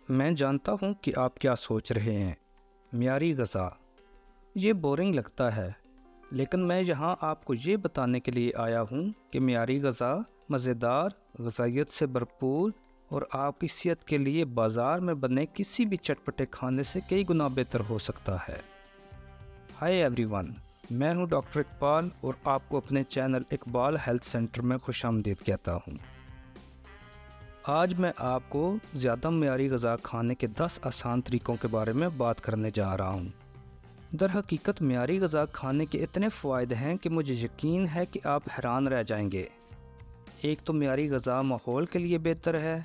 میں جانتا ہوں کہ آپ کیا سوچ رہے ہیں، معیاری غذا یہ بورنگ لگتا ہے، لیکن میں یہاں آپ کو یہ بتانے کے لیے آیا ہوں کہ معیاری غذا مزیدار، غذائیت سے بھرپور اور آپ کی صحت کے لیے بازار میں بنے کسی بھی چٹپٹے کھانے سے کئی گنا بہتر ہو سکتا ہے۔ ہائی ایوری ون، میں ہوں ڈاکٹر اقبال اور آپ کو اپنے چینل اقبال ہیلتھ سینٹر میں خوش آمدید کہتا ہوں۔ آج میں آپ کو زیادہ معیاری غذا کھانے کے 10 آسان طریقوں کے بارے میں بات کرنے جا رہا ہوں۔ در حقیقت معیاری غذا کھانے کے اتنے فوائد ہیں کہ مجھے یقین ہے کہ آپ حیران رہ جائیں گے۔ ایک تو معیاری غذا ماحول کے لیے بہتر ہے۔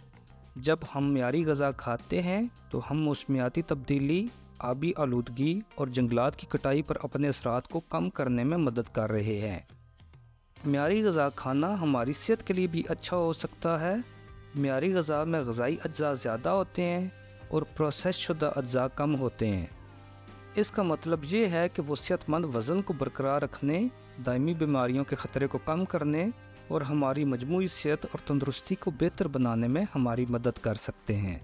جب ہم معیاری غذا کھاتے ہیں تو ہم موسمیاتی تبدیلی، آبی آلودگی اور جنگلات کی کٹائی پر اپنے اثرات کو کم کرنے میں مدد کر رہے ہیں۔ معیاری غذا کھانا ہماری صحت کے لیے بھی اچھا ہو سکتا ہے۔ معیاری غذا میں غذائی اجزاء زیادہ ہوتے ہیں اور پروسیس شدہ اجزاء کم ہوتے ہیں۔ اس کا مطلب یہ ہے کہ وہ صحت مند وزن کو برقرار رکھنے، دائمی بیماریوں کے خطرے کو کم کرنے اور ہماری مجموعی صحت اور تندرستی کو بہتر بنانے میں ہماری مدد کر سکتے ہیں۔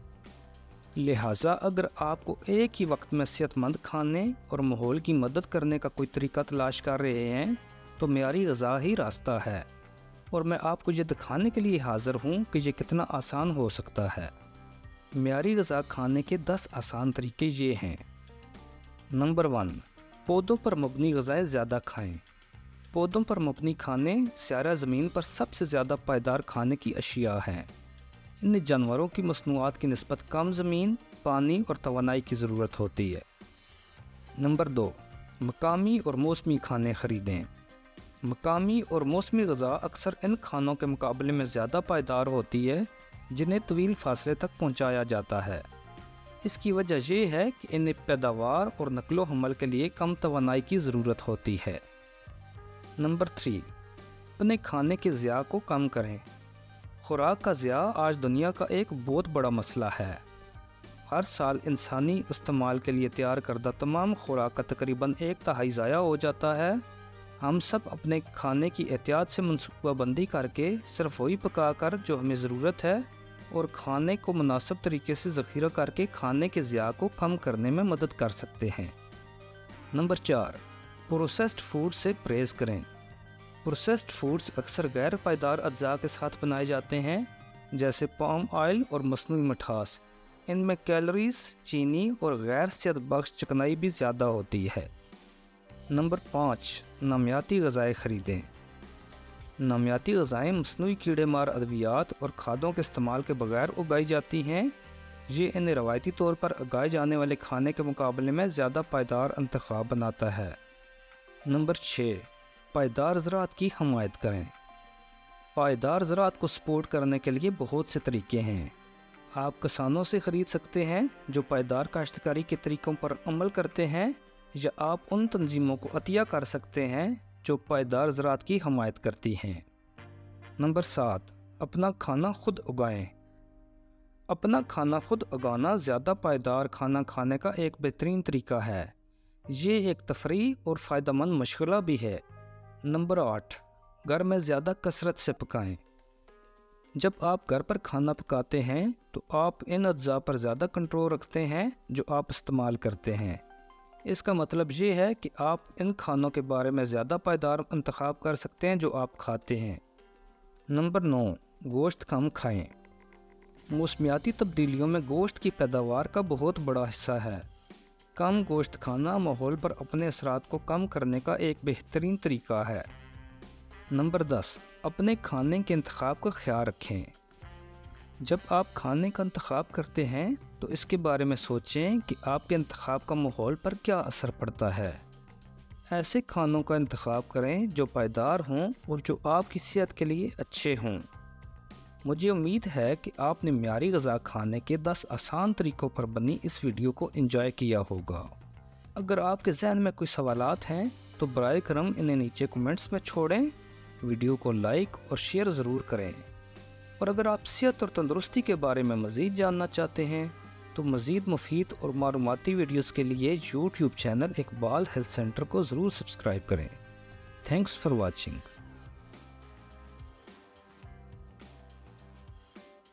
لہٰذا اگر آپ کو ایک ہی وقت میں صحت مند کھانے اور ماحول کی مدد کرنے کا کوئی طریقہ تلاش کر رہے ہیں تو معیاری غذا ہی راستہ ہے، اور میں آپ کو یہ دکھانے کے لیے حاضر ہوں کہ یہ کتنا آسان ہو سکتا ہے۔ معیاری غذا کھانے کے 10 آسان طریقے یہ ہیں۔ نمبر 1، پودوں پر مبنی غذائیں زیادہ کھائیں۔ پودوں پر مبنی کھانے سیارہ زمین پر سب سے زیادہ پائیدار کھانے کی اشیاء ہیں۔ ان جانوروں کی مصنوعات کی نسبت کم زمین، پانی اور توانائی کی ضرورت ہوتی ہے۔ نمبر 2، مقامی اور موسمی کھانے خریدیں۔ مقامی اور موسمی غذا اکثر ان کھانوں کے مقابلے میں زیادہ پائیدار ہوتی ہے جنہیں طویل فاصلے تک پہنچایا جاتا ہے۔ اس کی وجہ یہ ہے کہ انہیں پیداوار اور نقل و حمل کے لیے کم توانائی کی ضرورت ہوتی ہے۔ نمبر 3، اپنے کھانے کے ضیاع کو کم کریں۔ خوراک کا ضیاع آج دنیا کا ایک بہت بڑا مسئلہ ہے۔ ہر سال انسانی استعمال کے لیے تیار کردہ تمام خوراک کا تقریباً 1/3 ضائع ہو جاتا ہے۔ ہم سب اپنے کھانے کی احتیاط سے منصوبہ بندی کر کے صرف وہی پکا کر جو ہمیں ضرورت ہے اور کھانے کو مناسب طریقے سے ذخیرہ کر کے کھانے کے ضیاع کو کم کرنے میں مدد کر سکتے ہیں۔ نمبر 4، پروسیسڈ فوڈ سے پرہیز کریں۔ پروسیسڈ فوڈز اکثر غیر پائیدار اجزاء کے ساتھ بنائے جاتے ہیں، جیسے پام آئل اور مصنوعی مٹھاس۔ ان میں کیلوریز، چینی اور غیر صحت بخش چکنائی بھی زیادہ ہوتی ہے۔ نمبر 5، نامیاتی غذائیں خریدیں۔ نامیاتی غذائیں مصنوعی کیڑے مار ادویات اور کھادوں کے استعمال کے بغیر اگائی جاتی ہیں۔ یہ انہیں روایتی طور پر اگائے جانے والے کھانے کے مقابلے میں زیادہ پائیدار انتخاب بناتا ہے۔ نمبر 6، پائیدار زراعت کی حمایت کریں۔ پائیدار زراعت کو سپورٹ کرنے کے لیے بہت سے طریقے ہیں۔ آپ کسانوں سے خرید سکتے ہیں جو پائیدار کاشتکاری کے طریقوں پر عمل کرتے ہیں، یا آپ ان تنظیموں کو عطیہ کر سکتے ہیں جو پائیدار زراعت کی حمایت کرتی ہیں۔ نمبر 7، اپنا کھانا خود اگائیں۔ اپنا کھانا خود اگانا زیادہ پائیدار کھانا کھانے کا ایک بہترین طریقہ ہے۔ یہ ایک تفریح اور فائدہ مند مشغلہ بھی ہے۔ نمبر 8، گھر میں زیادہ کثرت سے پکائیں۔ جب آپ گھر پر کھانا پکاتے ہیں تو آپ ان اجزاء پر زیادہ کنٹرول رکھتے ہیں جو آپ استعمال کرتے ہیں۔ اس کا مطلب یہ ہے کہ آپ ان کھانوں کے بارے میں زیادہ پائیدار انتخاب کر سکتے ہیں جو آپ کھاتے ہیں۔ نمبر 9، گوشت کم کھائیں۔ موسمیاتی تبدیلیوں میں گوشت کی پیداوار کا بہت بڑا حصہ ہے۔ کم گوشت کھانا ماحول پر اپنے اثرات کو کم کرنے کا ایک بہترین طریقہ ہے۔ نمبر 10، اپنے کھانے کے انتخاب کا خیال رکھیں۔ جب آپ کھانے کا انتخاب کرتے ہیں تو اس کے بارے میں سوچیں کہ آپ کے انتخاب کا ماحول پر کیا اثر پڑتا ہے۔ ایسے کھانوں کا انتخاب کریں جو پائیدار ہوں اور جو آپ کی صحت کے لیے اچھے ہوں۔ مجھے امید ہے کہ آپ نے معیاری غذا کھانے کے 10 آسان طریقوں پر بنی اس ویڈیو کو انجوائے کیا ہوگا۔ اگر آپ کے ذہن میں کوئی سوالات ہیں تو برائے کرم انہیں نیچے کمنٹس میں چھوڑیں۔ ویڈیو کو لائک اور شیئر ضرور کریں، اور اگر آپ صحت اور تندرستی کے بارے میں مزید جاننا چاہتے ہیں تو مزید مفید اور معلوماتی ویڈیوز کے لیے YouTube channel Iqbal health centre کو ضرور سبسکرائب کریں۔ Thanks for watching.